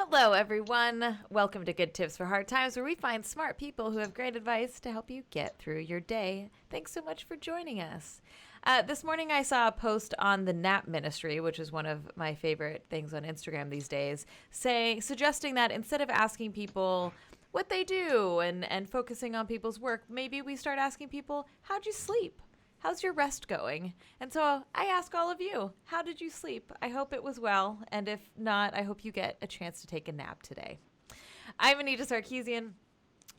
Hello, everyone. Welcome to Good Tips for Hard Times, where we find smart people who have great advice to help you get through your day. Thanks so much for joining us. This morning, I saw a post on the Nap Ministry, which is one of my favorite things on Instagram these days, suggesting that instead of asking people what they do and focusing on people's work, maybe we start asking people, how'd you sleep? How's your rest going? And so I ask all of you, how did you sleep? I hope it was well. And if not, I hope you get a chance to take a nap today. I'm Anita Sarkeesian.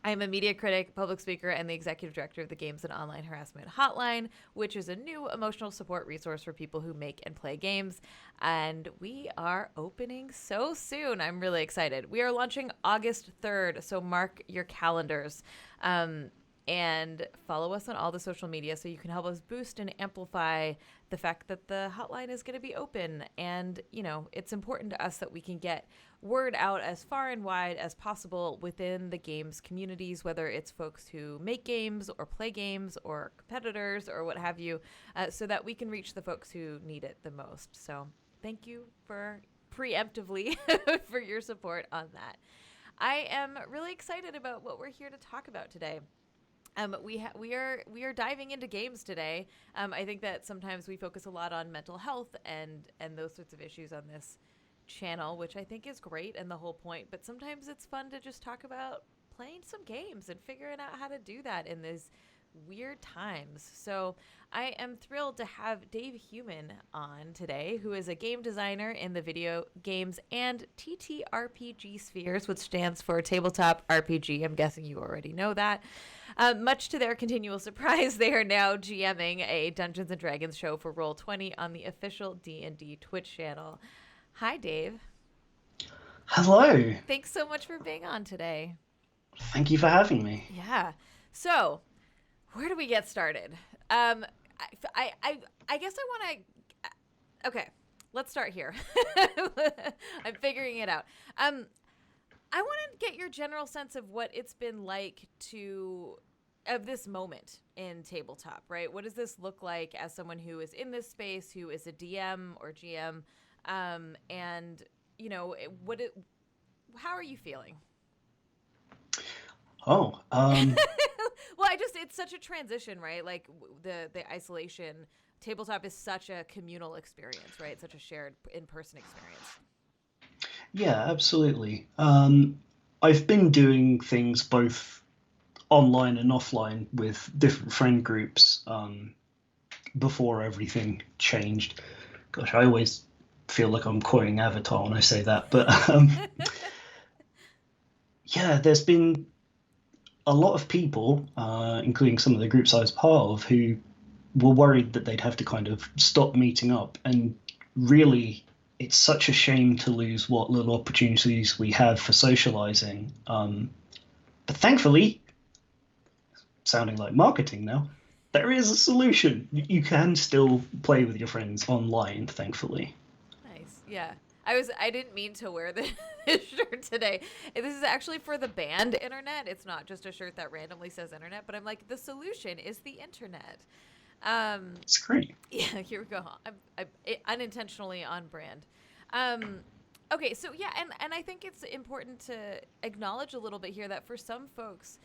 I'm a media critic, public speaker, and the executive director of the Games and Online Harassment Hotline, which is a new emotional support resource for people who make and play games. And we are opening so soon. I'm really excited. We are launching August 3rd, so mark your calendars. And follow us on all the social media so you can help us boost and amplify the fact that the hotline is going to be open. And, you know, it's important to us that we can get word out as far and wide as possible within the games communities, whether it's folks who make games or play games or competitors or what have you, so that we can reach the folks who need it the most. So thank you for preemptively for your support on that. I am really excited about what we're here to talk about today. We are diving into games today. I think that sometimes we focus a lot on mental health and those sorts of issues on this channel, which I think is great and the whole point. But sometimes it's fun to just talk about playing some games and figuring out how to do that in these weird times. So I am thrilled to have Dave Human on today, who is a game designer in the video games and TTRPG spheres, which stands for Tabletop RPG. I'm guessing you already know that. Much to their continual surprise, they are now GMing a Dungeons & Dragons show for Roll20 on the official D&D Twitch channel. Hi, Dave. Hello. Thanks so much for being on today. Thank you for having me. Yeah. So, where do we get started? I guess I want to. Okay, let's start here. I'm figuring it out. I want to get your general sense of what it's been like of this moment in tabletop, right? What does this look like as someone who is in this space, who is a DM or GM, and you know, how are you feeling? Oh, Well, it's such a transition, right? Like the isolation. Tabletop is such a communal experience, right? Such a shared in-person experience. yeah, absolutely. I've been doing things both online and offline with different friend groups before everything changed. Gosh, I always feel like I'm quoting Avatar when I say that, but yeah, there's been a lot of people, including some of the groups I was part of, who were worried that they'd have to kind of stop meeting up. And really, it's such a shame to lose what little opportunities we have for socializing. But thankfully, sounding like marketing now, there is a solution. You can still play with your friends online, thankfully. Nice. Yeah. I didn't mean to wear this shirt today. This is actually for the band internet. It's not just a shirt that randomly says internet, but I'm like, the solution is the internet. It's great. Yeah, here we go. I'm unintentionally on brand. Okay, so yeah, and I think it's important to acknowledge a little bit here that for some folks,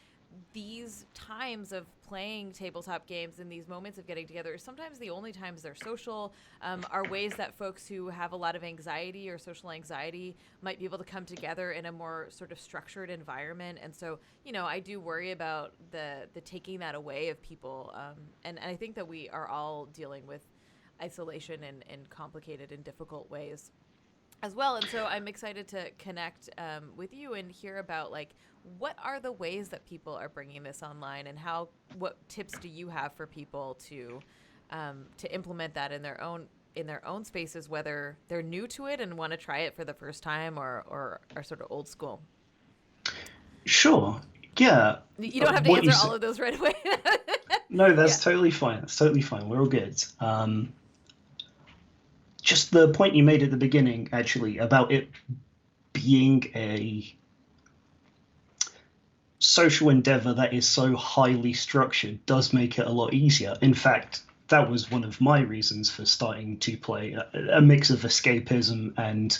these times of playing tabletop games and these moments of getting together, sometimes the only times they're social, are ways that folks who have a lot of anxiety or social anxiety might be able to come together in a more sort of structured environment. And so, you know, I do worry about the taking that away of people. And I think that we are all dealing with isolation in complicated and difficult ways as well. And so I'm excited to connect with you and hear about, like, what are the ways that people are bringing this online, and what tips do you have for people to implement that in their own spaces, whether they're new to it and want to try it for the first time or are sort of old school? Sure. Yeah. You don't have to answer all of those right away. No, that's totally fine. That's totally fine. We're all good. Just the point you made at the beginning, actually, about it being a social endeavor that is so highly structured does make it a lot easier. In fact, that was one of my reasons for starting to play, a mix of escapism and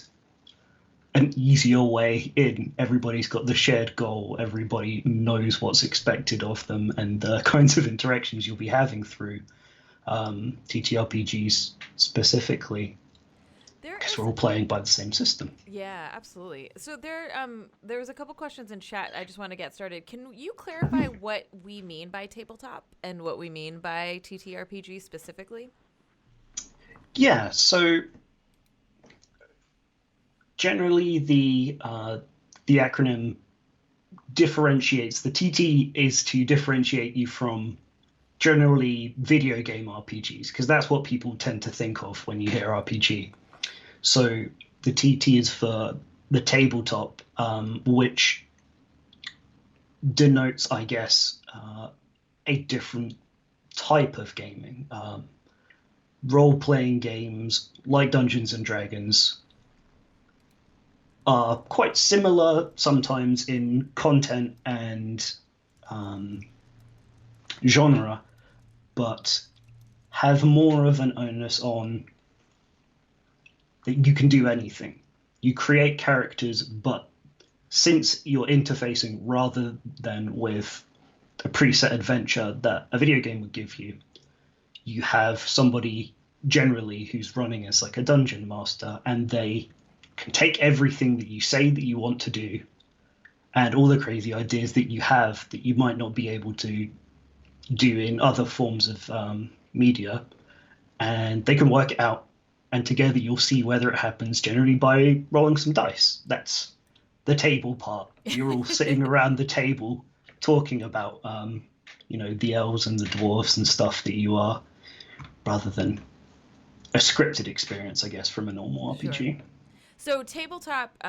an easier way in. Everybody's got the shared goal. Everybody knows what's expected of them and the kinds of interactions you'll be having through TTRPGs specifically, because we're all playing by the same system. Yeah, absolutely. So there was a couple questions in chat. I just want to get started. Can you clarify what we mean by tabletop and what we mean by TTRPG specifically? Yeah, so generally the acronym differentiates. The TT is to differentiate you from generally video game RPGs, because that's what people tend to think of when you hear RPG. So the TT is for the tabletop, which denotes, I guess, a different type of gaming. Role-playing games like Dungeons and Dragons are quite similar sometimes in content and genre, but have more of an onus on that you can do anything. You create characters, but since you're interfacing rather than with a preset adventure that a video game would give you, you have somebody generally who's running as like a dungeon master, and they can take everything that you say that you want to do and all the crazy ideas that you have that you might not be able to do in other forms of media, and they can work it out. And together you'll see whether it happens, generally by rolling some dice. That's the table part. You're all sitting around the table talking about, the elves and the dwarves and stuff that you are, rather than a scripted experience, I guess, from a normal RPG. Sure. So tabletop,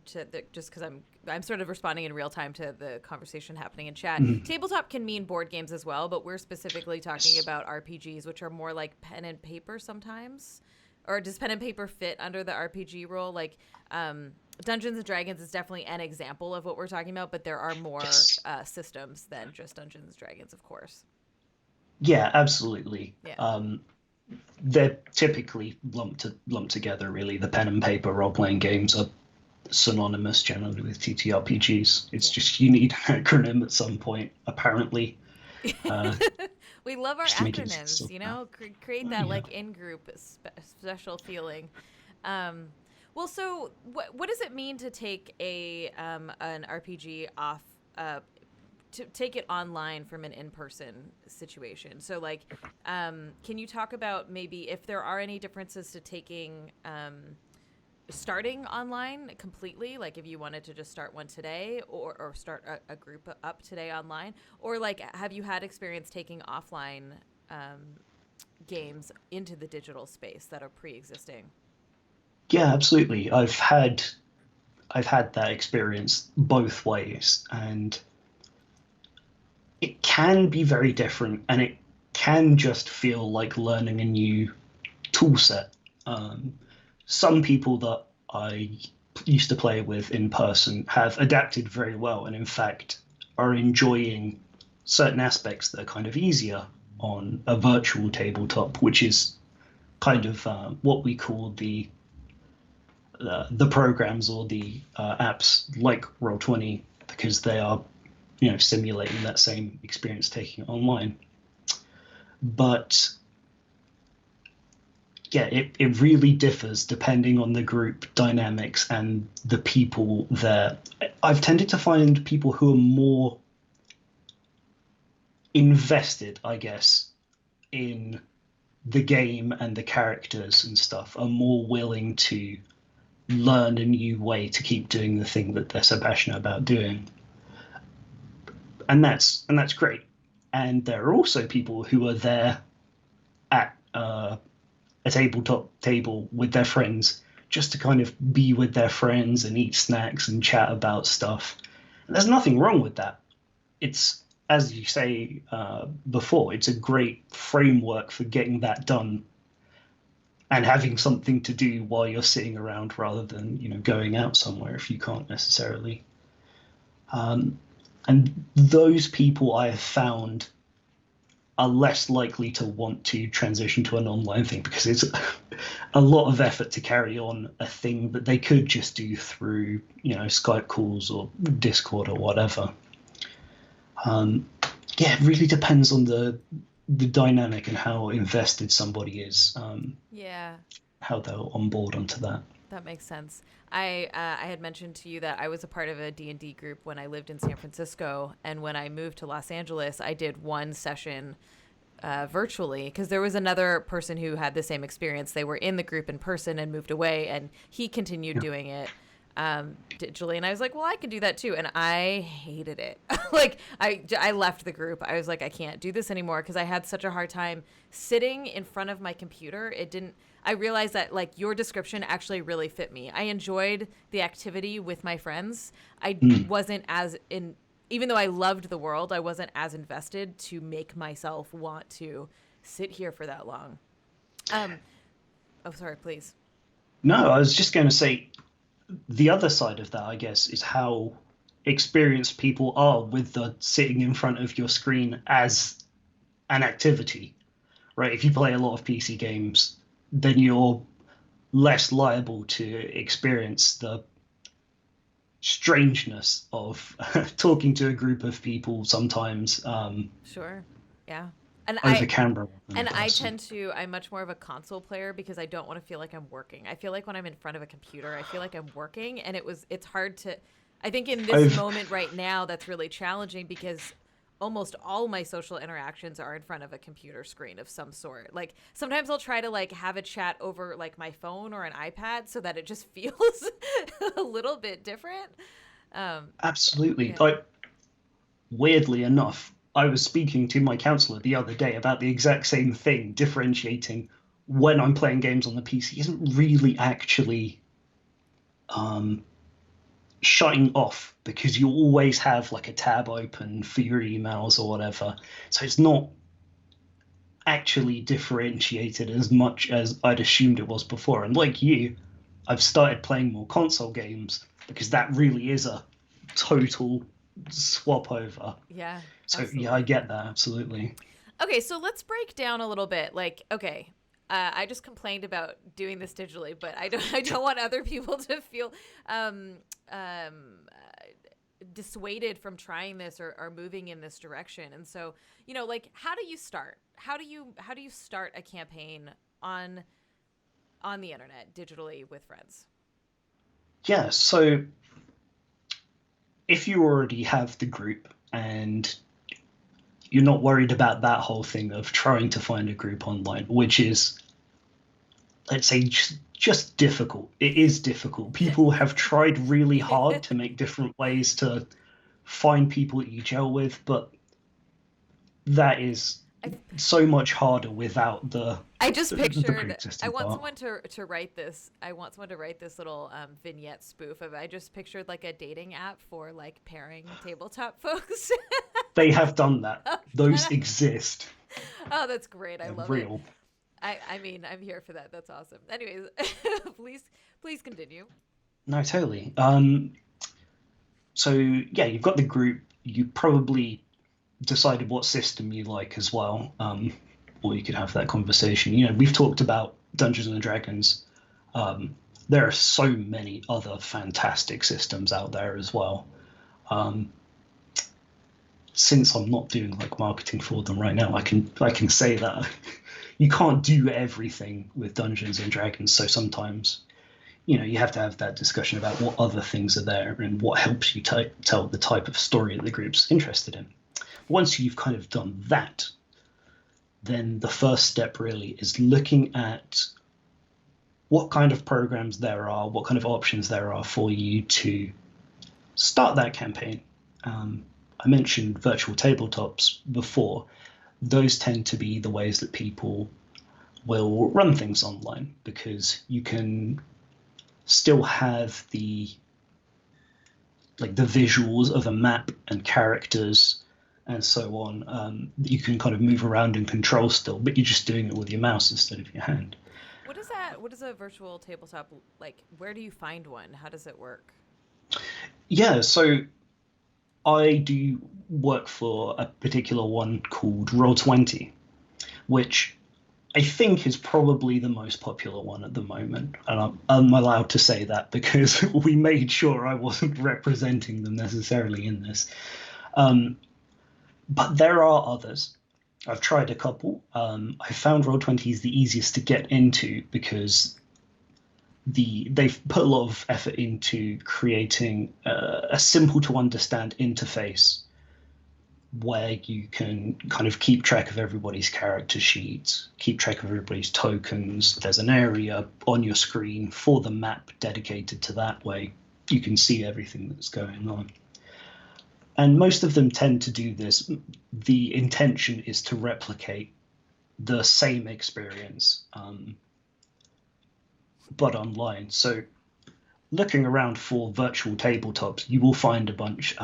just because I'm sort of responding in real time to the conversation happening in chat. Mm-hmm. Tabletop can mean board games as well, but we're specifically talking about RPGs, which are more like pen and paper sometimes. Or does pen and paper fit under the RPG role? Like Dungeons and Dragons is definitely an example of what we're talking about, but there are more systems than just Dungeons and Dragons, of course. Yeah, absolutely. Yeah. They're typically lumped together, really. The pen and paper role-playing games are synonymous generally with TTRPGs. It's just you need an acronym at some point, apparently. We love our acronyms, create that like in-group special feeling. Well, so what does it mean to take an RPG off, to take it online from an in-person situation? So like, can you talk about maybe if there are any differences to taking, starting online completely, like if you wanted to just start one today or start a group up today online, or like have you had experience taking offline games into the digital space that are pre-existing? Yeah, absolutely. I've had that experience both ways, and it can be very different, and it can just feel like learning a new tool set. Some people that I used to play with in person have adapted very well, and in fact are enjoying certain aspects that are kind of easier on a virtual tabletop, which is kind of what we call the programs or the apps like Roll20, because they are simulating that same experience taking it online. But yeah, it really differs depending on the group dynamics and the people there. I've tended to find people who are more invested, I guess, in the game and the characters and stuff, are more willing to learn a new way to keep doing the thing that they're so passionate about doing. And that's great. And there are also people who are there at a tabletop table with their friends just to kind of be with their friends and eat snacks and chat about stuff. And there's nothing wrong with that. It's, as you say before, it's a great framework for getting that done and having something to do while you're sitting around rather than going out somewhere if you can't necessarily. And those people I have found are less likely to want to transition to an online thing because it's a lot of effort to carry on a thing that they could just do through, Skype calls or Discord or whatever. Yeah, it really depends on the dynamic and how invested somebody is. How they'll on board onto that. That makes sense. I had mentioned to you that I was a part of a D&D group when I lived in San Francisco, and when I moved to Los Angeles, I did one session virtually because there was another person who had the same experience. They were in the group in person and moved away, and he continued doing it digitally, and I was like, well, I can do that too, and I hated it. Like I left the group. I was like, I can't do this anymore because I had such a hard time sitting in front of my computer. I realized that like your description actually really fit me. I enjoyed the activity with my friends. I wasn't even though I loved the world, I wasn't as invested to make myself want to sit here for that long. Oh, sorry, please. No, I was just going to say the other side of that, I guess, is how experienced people are with the sitting in front of your screen as an activity, right? If you play a lot of PC games, then you're less liable to experience the strangeness of talking to a group of people sometimes. Sure. Yeah. And over camera. And I'm much more of a console player because I don't want to feel like I'm working. I feel like when I'm in front of a computer, I feel like I'm working, and it's hard to, I think in this moment right now, that's really challenging because almost all my social interactions are in front of a computer screen of some sort. Like sometimes I'll try to like have a chat over like my phone or an iPad so that it just feels a little bit different. Absolutely. Yeah. Like weirdly enough, I was speaking to my counselor the other day about the exact same thing, differentiating when I'm playing games on the PC isn't really actually shutting off because you always have like a tab open for your emails or whatever. So it's not actually differentiated as much as I'd assumed it was before. And like you, I've started playing more console games because that really is a total swap over. Yeah. So absolutely. Yeah, I get that. Absolutely. Okay. So let's break down a little bit. Like, okay. I just complained about doing this digitally, but I don't want other people to feel dissuaded from trying this or moving in this direction. And so, like, how do you start? How do you start a campaign on the internet digitally with friends? Yeah. So if you already have the group and you're not worried about that whole thing of trying to find a group online, which is, let's say, just difficult. It is difficult. People have tried really hard to make different ways to find people that you gel with, but that is so much harder without the. I just pictured. I want part. someone to write this. I want someone to write this little vignette spoof of. I just pictured like a dating app for like pairing tabletop folks. They have done that. Those exist. Oh, that's great! I love real. it. I mean, I'm here for that. That's awesome. Anyways, please continue. No, totally. So yeah, you've got the group. You probably decided what system you like as well, or you could have that conversation. We've talked about Dungeons and Dragons. There are so many other fantastic systems out there as well. Since I'm not doing like marketing for them right now, I can say that you can't do everything with Dungeons and Dragons. So sometimes, you have to have that discussion about what other things are there and what helps you tell the type of story that the group's interested in. Once you've kind of done that, then the first step really is looking at what kind of programs there are, what kind of options there are for you to start that campaign. I mentioned virtual tabletops before. Those tend to be the ways that people will run things online because you can still have the visuals of a map and characters and so on. You can kind of move around and control still, but you're just doing it with your mouse instead of your hand. What is a virtual tabletop like? Where do you find one? How does it work? Yeah, so I do work for a particular one called Roll20, which I think is probably the most popular one at the moment. And I'm allowed to say that because we made sure I wasn't representing them necessarily in this. But there are others. I've tried a couple. I found Roll20 is the easiest to get into because they've put a lot of effort into creating a simple to understand interface where you can kind of keep track of everybody's character sheets, keep track of everybody's tokens. There's an area on your screen for the map dedicated to that way. You can see everything that's going on. And most of them tend to do this. The intention is to replicate the same experience, but online. So looking around for virtual tabletops, you will find a bunch.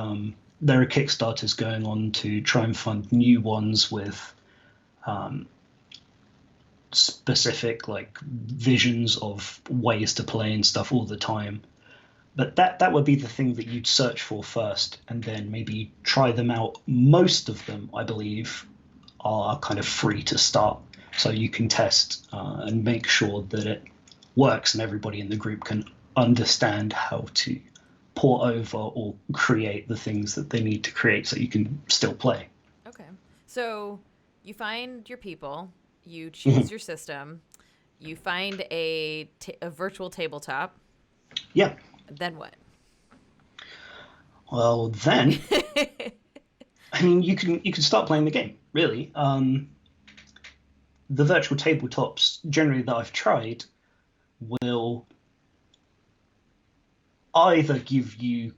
There are Kickstarters going on to try and fund new ones with specific like visions of ways to play and stuff all the time. But that would be the thing that you'd search for first, and then maybe try them out. Most of them, I believe, are kind of free to start, so you can test and make sure that it works and everybody in the group can understand how to port over or create the things that they need to create so you can still play. Okay. So you find your people, you choose your system, you find a virtual tabletop. Yeah. Then what? Well, then, I mean, you can start playing the game, really. The virtual tabletops, generally that I've tried, will either give you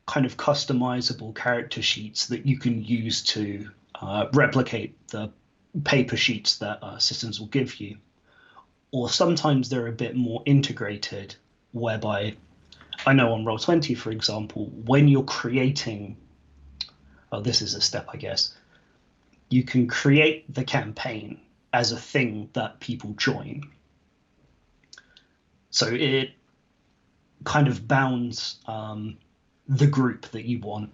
kind of customizable character sheets that you can use to replicate the paper sheets that systems will give you, or sometimes they're a bit more integrated, whereby I know on Roll20, for example, when you're creating, oh, this is a step, I guess, you can create the campaign as a thing that people join. So it kind of bounds the group that you want,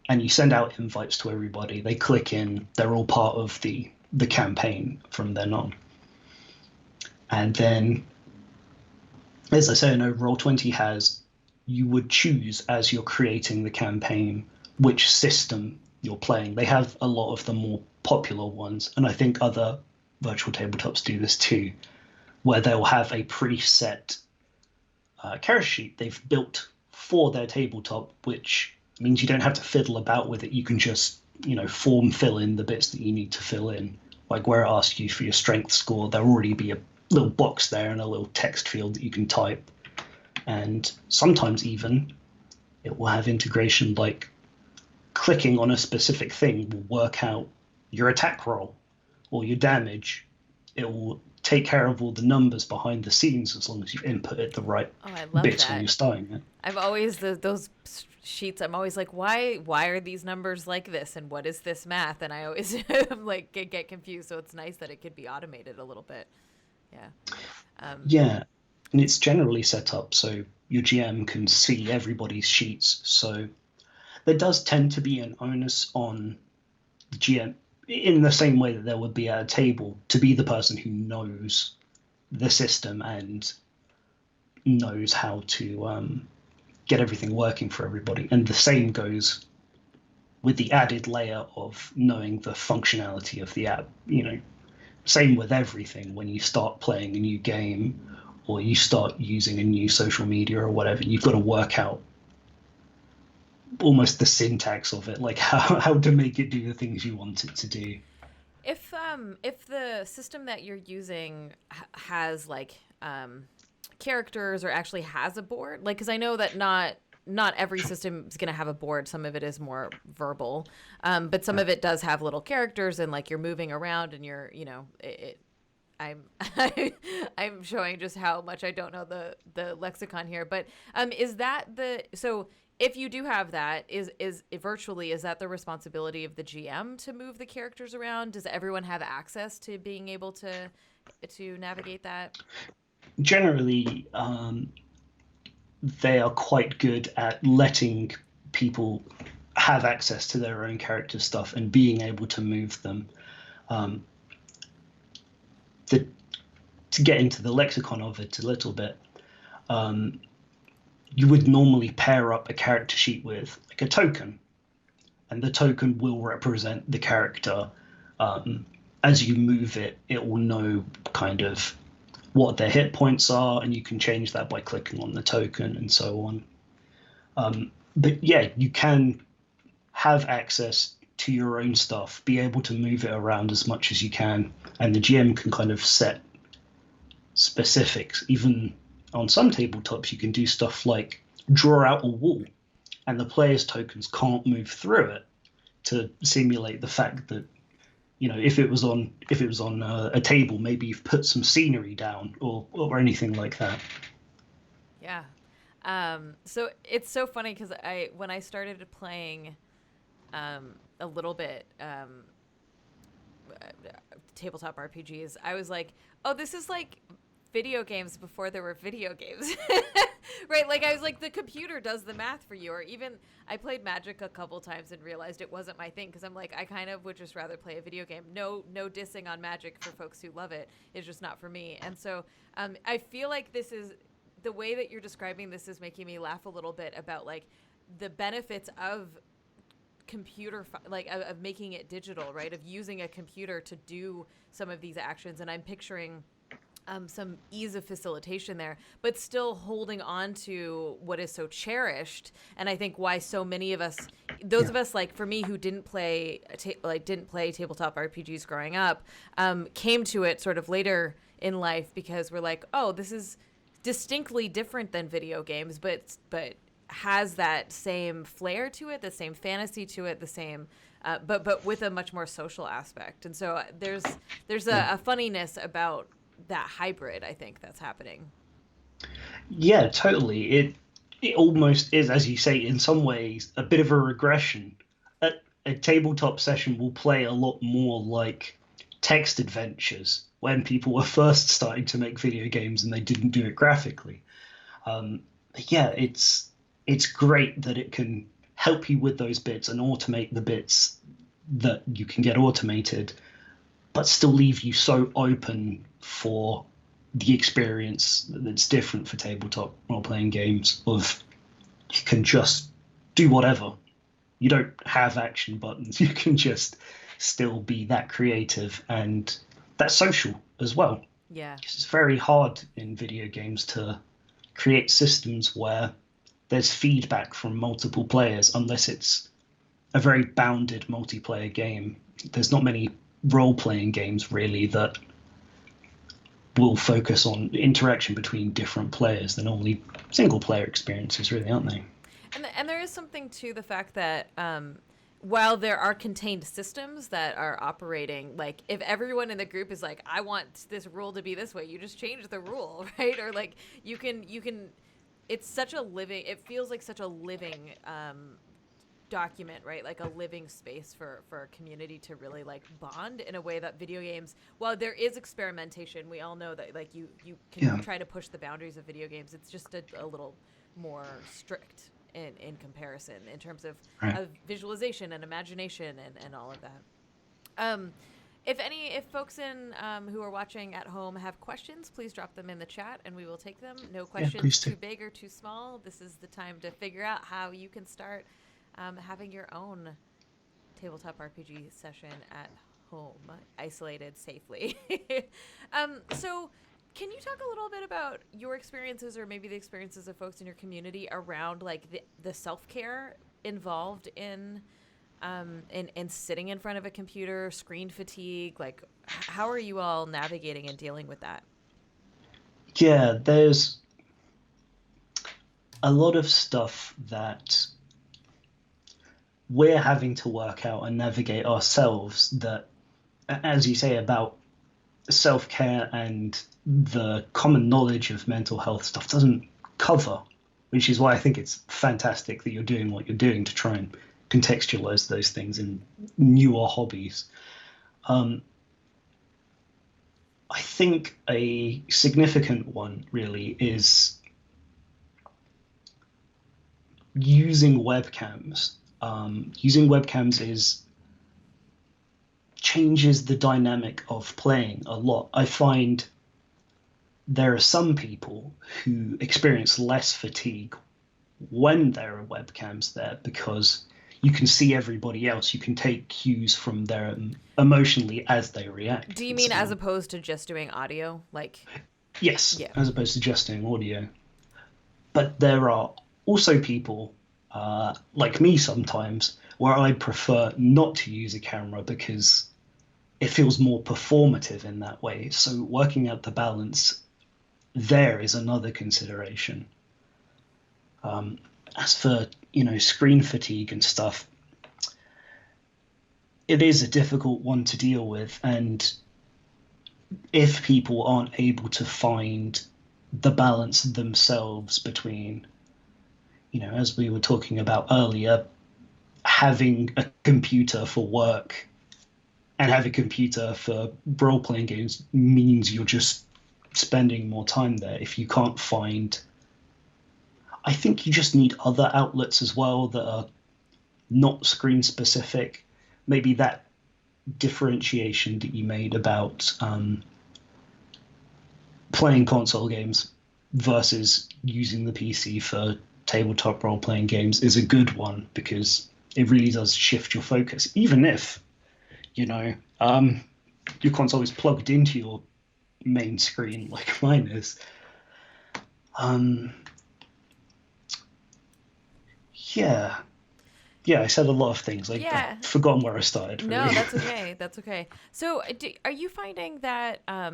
and you send out invites to everybody. They click in, they're all part of the campaign from then on. And then, as I say, I know Roll20 has, you would choose as you're creating the campaign which system you're playing. They have a lot of the more popular ones, and I think other virtual tabletops do this too, where they'll have a preset character sheet they've built for their tabletop, which means you don't have to fiddle about with it. You can just, form fill in the bits that you need to fill in. Like where it asks you for your strength score, there'll already be a little box there and a little text field that you can type. And sometimes even it will have integration like clicking on a specific thing will work out your attack roll or your damage. It will take care of all the numbers behind the scenes as long as you inputted the right bits when you're starting it. I've always, those sheets, I'm always like, why are these numbers like this? And what is this math? And I always like get confused. So it's nice that it could be automated a little bit. Yeah. Yeah. And it's generally set up so your GM can see everybody's sheets. So there does tend to be an onus on the GM, in the same way that there would be at a table, to be the person who knows the system and knows how to get everything working for everybody. And the same goes with the added layer of knowing the functionality of the app. Same with everything. When you start playing a new game or you start using a new social media or whatever, you've got to work out almost the syntax of it, like how to make it do the things you want it to do. If the system that you're using has like characters or actually has a board, like, because I know that not every system is going to have a board. Some of it is more verbal, but some of it does have little characters and like you're moving around and you're, I'm showing just how much I don't know the lexicon here, but is that so if you do have that, is virtually, is that the responsibility of the GM to move the characters around? Does everyone have access to being able to navigate that? Generally, they are quite good at letting people have access to their own character stuff and being able to move them. To get into the lexicon of it a little bit, you would normally pair up a character sheet with like a token, and the token will represent the character. As you move it, it will know kind of what their hit points are, and you can change that by clicking on the token and so on. But yeah, you can have access to your own stuff, be able to move it around as much as you can, and the GM can kind of set specifics. Even on some tabletops, you can do stuff like draw out a wall, and the player's tokens can't move through it to simulate the fact that, you know, if it was on a table, maybe you've put some scenery down or anything like that. Yeah. So it's so funny because when I started playing a little bit tabletop RPGs, I was like, oh, this is like video games before there were video games. Right? Like I was like, the computer does the math for you. Or even I played Magic a couple times and realized it wasn't my thing because I'm like, I kind of would just rather play a video game. No dissing on Magic for folks who love it. It's just not for me. And so I feel like this is the way that you're describing this is making me laugh a little bit about like the benefits of computer, like of making it digital, right? Of using a computer to do some of these actions. And I'm picturing some ease of facilitation there, but still holding on to what is so cherished. And I think why so many of us, those of us like for me who didn't play tabletop RPGs growing up, came to it sort of later in life because we're like, oh, this is distinctly different than video games, but has that same flair to it, the same fantasy to it, the same, but with a much more social aspect. And so there's a funniness about that hybrid, I think, that's happening. Yeah, totally. It almost is, as you say, in some ways, a bit of a regression. A tabletop session will play a lot more like text adventures when people were first starting to make video games and they didn't do it graphically. Yeah, it's great that it can help you with those bits and automate the bits that you can get automated, but still leave you so open for the experience that's different for tabletop role-playing games of you can just do whatever. You don't have action buttons. You can just still be that creative and that social as well. Yeah. It's very hard in video games to create systems where there's feedback from multiple players unless it's a very bounded multiplayer game. There's not many role-playing games really that will focus on interaction between different players. They're normally single-player experiences, really, aren't they? And there is something to the fact that while there are contained systems that are operating, like if everyone in the group is like, I want this rule to be this way, you just change the rule, right? Or like you can. It's such a living. It feels like such a living document, right? Like a living space for a community to really like bond in a way that video games, while there is experimentation, we all know that like you can try to push the boundaries of video games. It's just a little more strict in comparison in terms of visualization and imagination and all of that. If folks who are watching at home have questions, please drop them in the chat and we will take them. No questions too big or too small. This is the time to figure out how you can start having your own tabletop RPG session at home, isolated safely. So can you talk a little bit about your experiences or maybe the experiences of folks in your community around like the self-care involved in sitting in front of a computer, screen fatigue? Like how are you all navigating and dealing with that? Yeah, there's a lot of stuff that we're having to work out and navigate ourselves that, as you say, about self-care and the common knowledge of mental health stuff doesn't cover, which is why I think it's fantastic that you're doing what you're doing to try and contextualize those things in newer hobbies. I think a significant one really is using webcams. using webcams changes the dynamic of playing a lot. I find there are some people who experience less fatigue when there are webcams there because you can see everybody else. You can take cues from them emotionally as they react. Do you mean as opposed to just doing audio? Yes, yeah. As opposed to just doing audio. But there are also people like me sometimes where I prefer not to use a camera because it feels more performative in that way. So working out the balance there is another consideration. As for, screen fatigue and stuff, it is a difficult one to deal with. And if people aren't able to find the balance themselves between, as we were talking about earlier, having a computer for work and having a computer for role-playing games means you're just spending more time there. If you can't find, I think you just need other outlets as well that are not screen specific. Maybe that differentiation that you made about playing console games versus using the PC for tabletop role-playing games is a good one, because it really does shift your focus, even if your console is plugged into your main screen like mine is. I said a lot of things. I've forgotten where I started. Really. No, that's okay. That's okay. So are you finding that a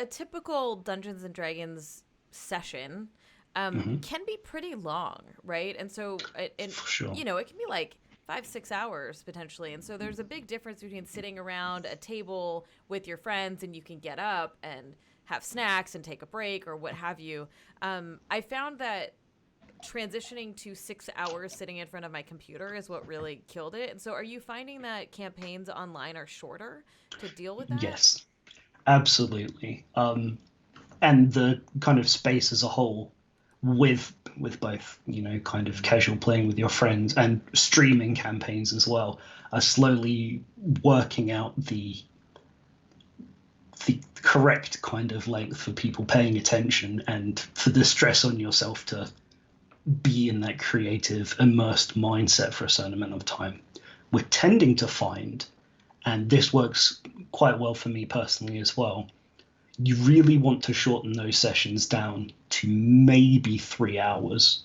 typical Dungeons and Dragons session can be pretty long, right? And so For sure. it can be like 5-6 hours potentially. And so there's a big difference between sitting around a table with your friends and you can get up and have snacks and take a break or what have you. I found that transitioning to 6 hours sitting in front of my computer is what really killed it. And so are you finding that campaigns online are shorter to deal with that? Yes, absolutely. And the kind of space as a whole with both, kind of casual playing with your friends and streaming campaigns as well, are slowly working out the correct kind of length for people paying attention and for the stress on yourself to be in that creative, immersed mindset for a certain amount of time. We're tending to find, and this works quite well for me personally as well, you really want to shorten those sessions down to maybe 3 hours.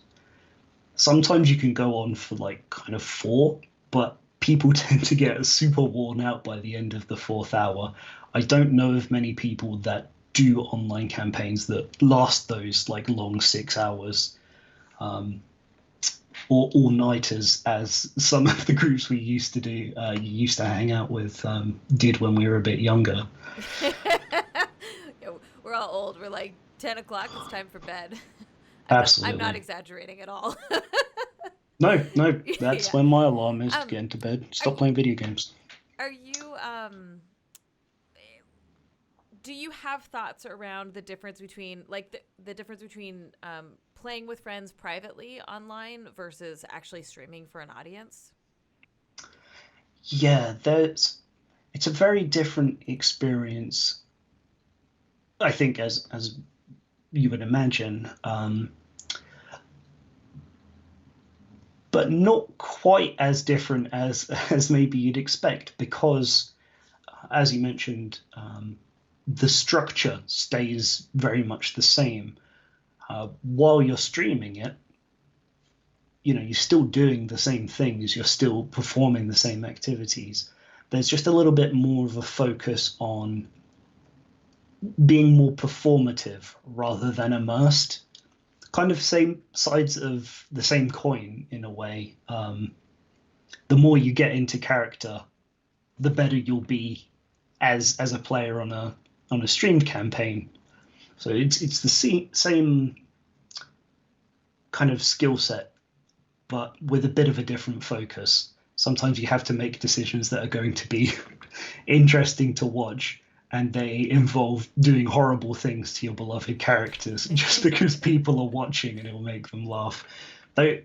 Sometimes you can go on for kind of 4, but people tend to get super worn out by the end of the 4th hour. I don't know of many people that do online campaigns that last those long 6 hours. Or all-nighters, as some of the groups we used to do, you used to hang out with, did when we were a bit younger. We're all old. We're like 10 o'clock, it's time for bed. Absolutely. I'm not exaggerating at all. No, that's when my alarm is to get into bed. Stop playing video games. Are you, do you have thoughts around the difference between, the difference between playing with friends privately online versus actually streaming for an audience? Yeah, it's a very different experience, I think, as you would imagine, but not quite as different as maybe you'd expect, because, as you mentioned, the structure stays very much the same. While you're streaming it, you're still doing the same things, you're still performing the same activities. There's just a little bit more of a focus on being more performative rather than immersed. Kind of same sides of the same coin in a way. The more you get into character, the better you'll be as a player on a streamed campaign. So it's the same kind of skill set, but with a bit of a different focus. Sometimes you have to make decisions that are going to be interesting to watch, and they involve doing horrible things to your beloved characters just because people are watching and it will make them laugh. Though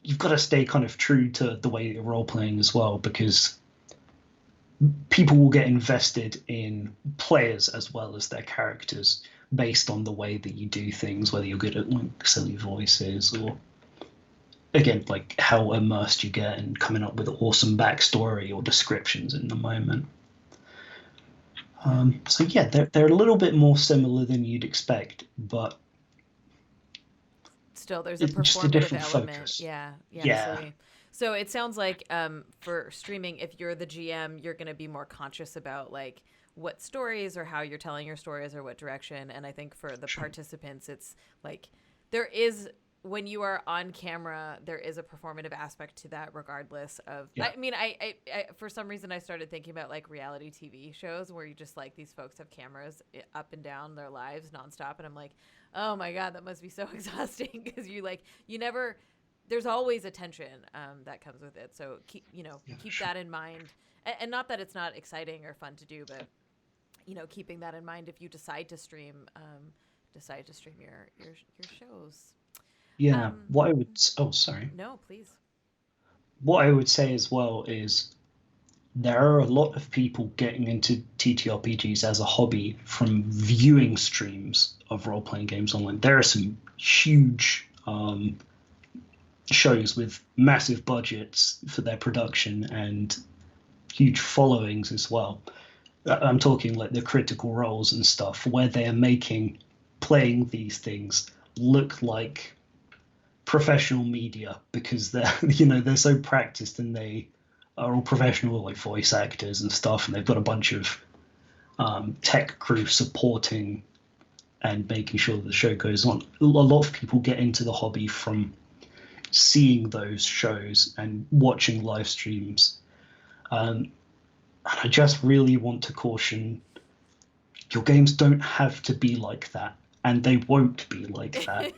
you've got to stay kind of true to the way you're role playing as well, because people will get invested in players as well as their characters based on the way that you do things, whether you're good at like silly voices or, again, like how immersed you get and coming up with awesome backstory or descriptions in the moment. So yeah, they're a little bit more similar than you'd expect, but Still, there's a it's just a performative different element. focus. Yeah, Yeah, absolutely. So it sounds like for streaming, if you're the GM, you're going to be more conscious about like what stories or how you're telling your stories or what direction. And I think for the sure. participants, it's like there is, when you are on camera, there is a performative aspect to that, regardless of. Yeah, I mean, I for some reason I started thinking about like reality TV shows where you just like these folks have cameras up and down their lives nonstop, and I'm like, oh my god, that must be so exhausting because you never. There's always a tension that comes with it, so keep yeah, keep sure. that in mind, and not that it's not exciting or fun to do, but keeping that in mind if you decide to stream your shows. Yeah, Um, what I would, oh, sorry. no, please. What I would say as well is there are a lot of people getting into TTRPGs as a hobby from viewing streams of role playing games online. There are some huge shows with massive budgets for their production and huge followings as well. I'm talking like the Critical Roles and stuff, where they are making playing these things look like professional media because they're they're so practiced and they are all professional like voice actors and stuff, and they've got a bunch of tech crew supporting and making sure that the show goes on. A lot of people get into the hobby from seeing those shows and watching live streams. I just really want to caution your games don't have to be like that, and they won't be like that.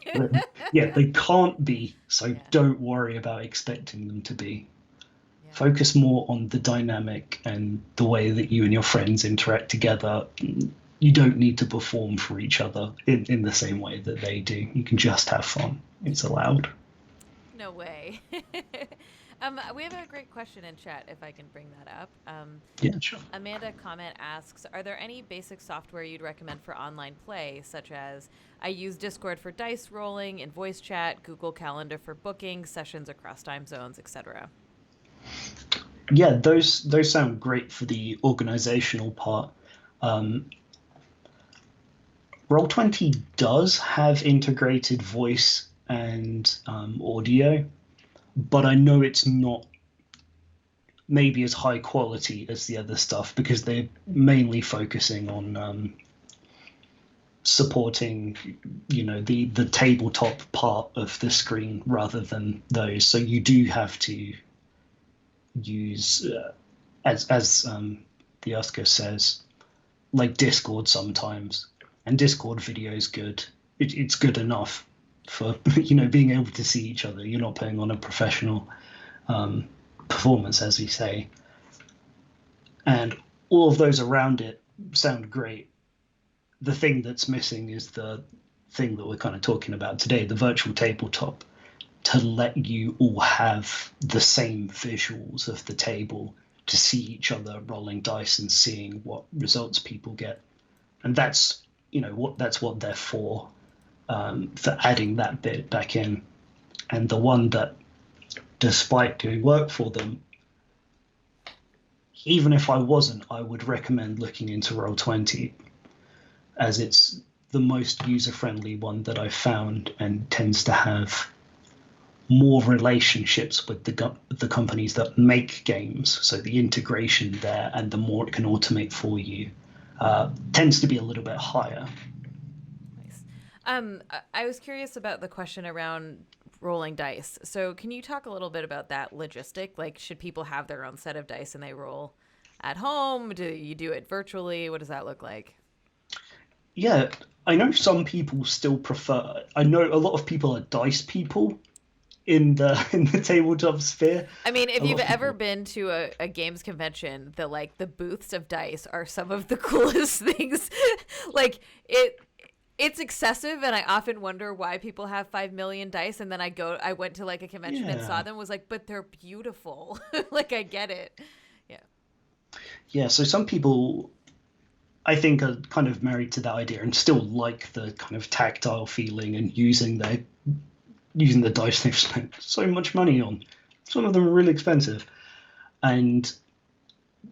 Yeah, they can't be, so Yeah. don't worry about expecting them to be. Yeah. Focus more on the dynamic and the way that you and your friends interact together. You don't need to perform for each other in the same way that they do. You can just have fun. It's allowed. No way. We have a great question in chat if I can bring that up. Yeah, sure. Amanda Comment asks, are there any basic software you'd recommend for online play, such as I use Discord for dice rolling and voice chat, Google Calendar for booking, sessions across time zones, etc.? Yeah, those sound great for the organizational part. Roll20 does have integrated voice and audio, but I know it's not maybe as high quality as the other stuff because they're mainly focusing on supporting, the tabletop part of the screen rather than those. So you do have to use, as the Oscar says, like Discord sometimes, and Discord video is good. It's good enough for being able to see each other. You're not putting on a professional performance, as we say, and all of those around it sound great. The thing that's missing is the thing that we're kind of talking about today, the virtual tabletop, to let you all have the same visuals of the table to see each other rolling dice and seeing what results people get. And that's what they're for adding that bit back in. And the one that, despite doing work for them, even if I wasn't, I would recommend looking into Roll20, as it's the most user-friendly one that I've found and tends to have more relationships with the companies that make games. So the integration there and the more it can automate for you tends to be a little bit higher. Nice. I was curious about the question around rolling dice. So can you talk a little bit about that logistic? Like, should people have their own set of dice and they roll at home? Do you do it virtually? What does that look like? Yeah, I know some people still prefer. I know a lot of people are dice people in the tabletop sphere. I mean, if A lot you've of ever people. been to a games convention, the booths of dice are some of the coolest things. Like it It's excessive, and I often wonder why people have 5 million dice. And then I went to like a convention and saw Yeah. them, was like, but they're beautiful. Like, I get it. Yeah. Yeah, so some people I think are kind of married to that idea and still like the kind of tactile feeling and using the dice they've spent so much money on. Some of them are really expensive, and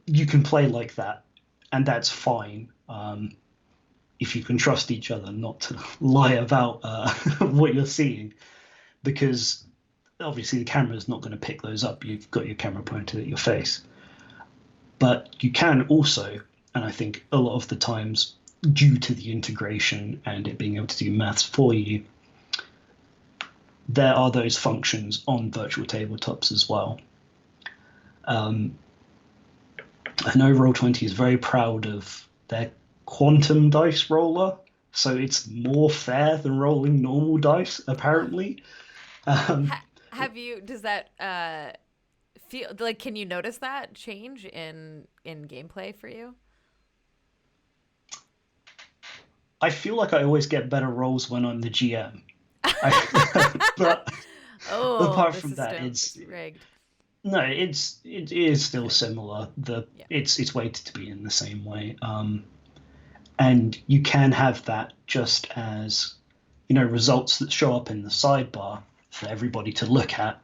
you can play like that, and that's fine. If you can trust each other not to lie about what you're seeing, because obviously the camera's not going to pick those up. You've got your camera pointed at your face. But you can also, and I think a lot of the times, due to the integration and it being able to do maths for you, there are those functions on virtual tabletops as well. I know Roll20 is very proud of their quantum dice roller, so it's more fair than rolling normal dice, apparently. Does that feel like, can you notice that change in gameplay for you? I feel like I always get better rolls when I'm the GM. But Oh, apart the from that, system is rigged. no, it is still Okay. similar. Yeah. It's weighted to be in the same way, and you can have that just as results that show up in the sidebar for everybody to look at,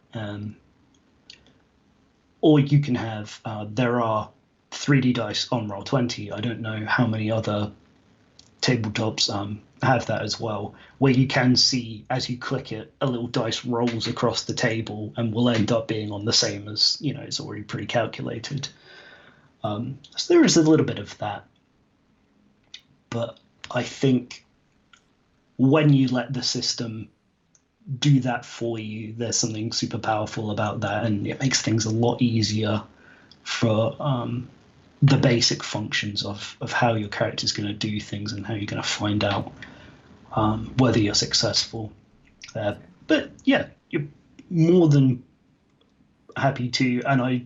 or you can have there are 3D dice on Roll20. I don't know how many other tabletops have that as well, where you can see as you click it, a little dice rolls across the table and will end up being on the same as it's already pre-calculated. So there is a little bit of that, but I think when you let the system do that for you, there's something super powerful about that, and it makes things a lot easier for the basic functions of how your character is going to do things and how you're going to find out whether you're successful. But yeah, you're more than happy to, and I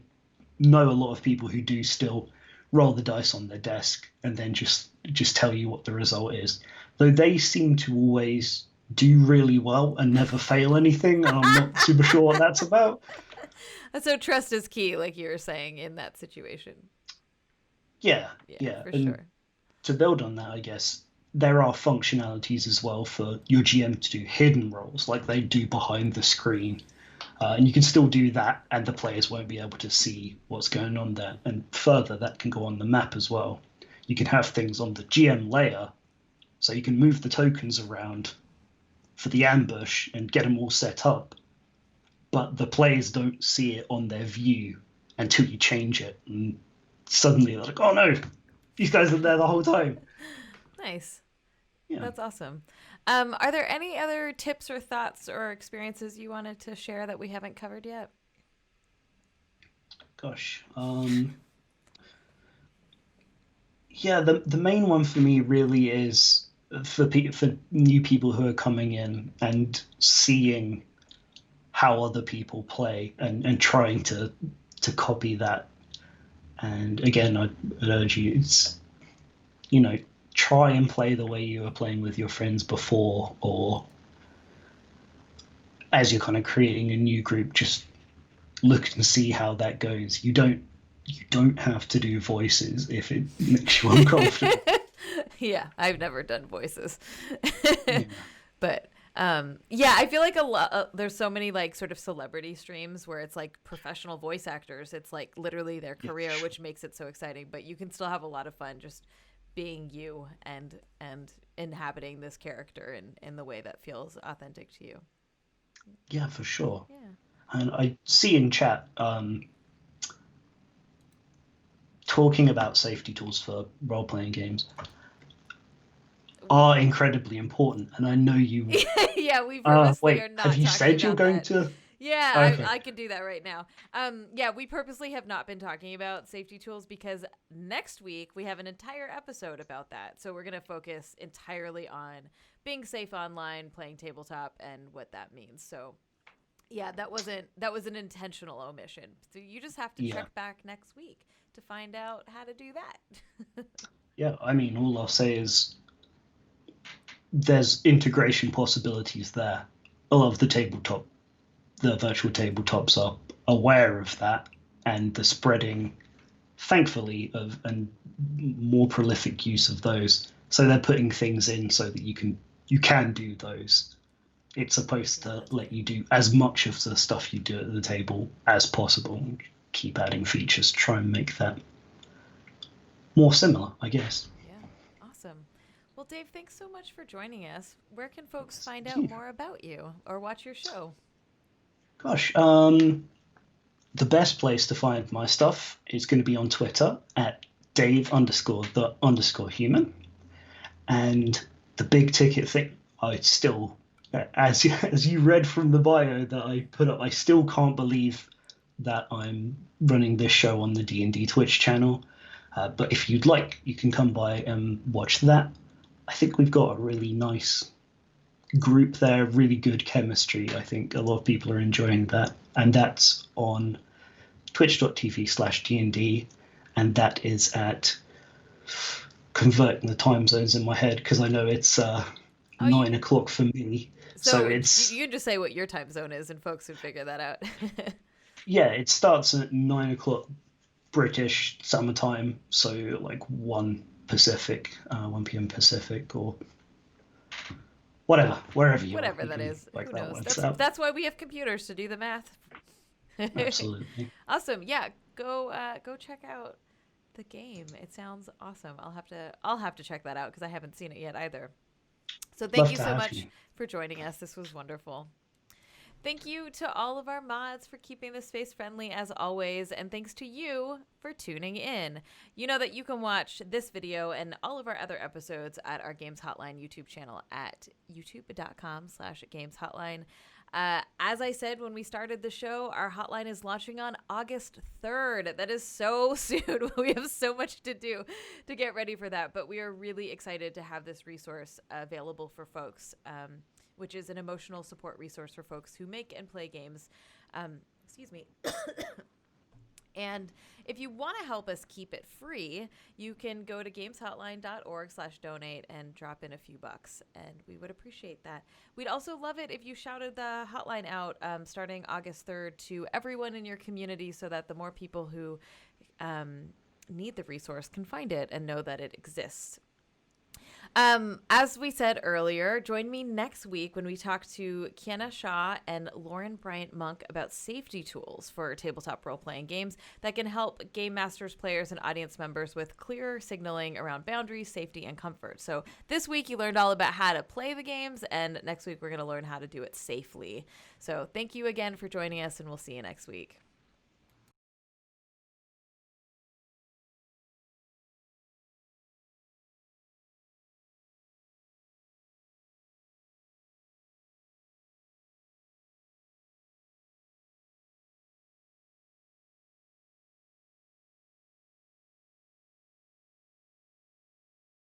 know a lot of people who do still roll the dice on their desk and then just tell you what the result is. Though they seem to always do really well and never fail anything, and I'm not super sure what that's about. So trust is key, like you were saying in that situation. Yeah, Yeah, yeah. for And sure. to build on that, I guess there are functionalities as well for your GM to do hidden roles like they do behind the screen. And you can still do that, and the players won't be able to see what's going on there. And further, that can go on the map as well. You can have things on the GM layer, so you can move the tokens around for the ambush and get them all set up. But the players don't see it on their view until you change it. And suddenly they're like, oh no, these guys are there the whole time. Nice. Yeah, That's awesome. Are there any other tips or thoughts or experiences you wanted to share that we haven't covered yet? gosh. Yeah, the main one for me really is for new people who are coming in and seeing how other people play and trying to copy that. And again, I'd urge you, it's try and play the way you were playing with your friends before, or as you're kind of creating a new group, just look and see how that goes. You don't have to do voices if it makes you uncomfortable. Yeah, I've never done voices. Yeah. But yeah, I feel like a lot there's so many like sort of celebrity streams where it's like professional voice actors. It's like literally their Yeah, career, which makes it so exciting, but you can still have a lot of fun just being you and inhabiting this character in the way that feels authentic to you. yeah, for sure. Yeah. And I see in chat talking about safety tools for role playing games are incredibly important, and I know you. Yeah, we purposely Wait, are have not you talking said you're about going that. to? Yeah, Okay. I can do that right now. Yeah, we purposely have not been talking about safety tools because next week we have an entire episode about that. So we're going to focus entirely on being safe online, playing tabletop, and what that means. So yeah, that was an intentional omission. So you just have to Yeah, check back next week to find out how to do that. yeah. I mean, all I'll say is there's integration possibilities there. A lot of the virtual tabletops are aware of that, and the spreading, thankfully, of and more prolific use of those. So they're putting things in so that you can do those. It's supposed to let you do as much of the stuff you do at the table as possible. Keep adding features to try and make that more similar, I guess. Yeah, awesome. Well, Dave, thanks so much for joining us. Where can folks find Thank out you. more about you or watch your show? Gosh, the best place to find my stuff is going to be on Twitter at Dave_the_human. And the big ticket thing, I still, as you read from the bio that I put up, I still can't believe that I'm running this show on the D&D Twitch channel. But if you'd like, you can come by and watch that. I think we've got a really nice group there, really good chemistry. I think a lot of people are enjoying that. And that's on twitch.tv/D&D. And that is at, converting the time zones in my head because I know it's 9 o'clock for me. So it's, you can just say what your time zone is and folks would figure that out. yeah, it starts at 9 o'clock British summertime, so like 1 Pacific, 1 p.m. Pacific, or whatever, wherever you Whatever are. that is. Like Who that knows? works out. That's why we have computers to do the math. Absolutely. Awesome. Yeah, go check out the game. It sounds awesome. I'll have to check that out because I haven't seen it yet either. So thank Love you to so have much you. for joining us. This was wonderful. Thank you to all of our mods for keeping the space friendly as always, and thanks to you for tuning in. You know that you can watch this video and all of our other episodes at our Games Hotline YouTube channel at youtube.com/gameshotline. As I said when we started the show, our hotline is launching on August 3rd. That is so soon. We have so much to do to get ready for that, but we are really excited to have this resource available for folks, which is an emotional support resource for folks who make and play games. Excuse me. And if you want to help us keep it free, you can go to gameshotline.org/donate and drop in a few bucks, and we would appreciate that. We'd also love it if you shouted the hotline out starting August 3rd to everyone in your community so that the more people who need the resource can find it and know that it exists. As we said earlier, join me next week when we talk to Kiana Shaw and Lauren Bryant Monk about safety tools for tabletop role-playing games that can help game masters, players, and audience members with clearer signaling around boundaries, safety, and comfort. So this week you learned all about how to play the games, and next week we're going to learn how to do it safely. So thank you again for joining us, and we'll see you next week.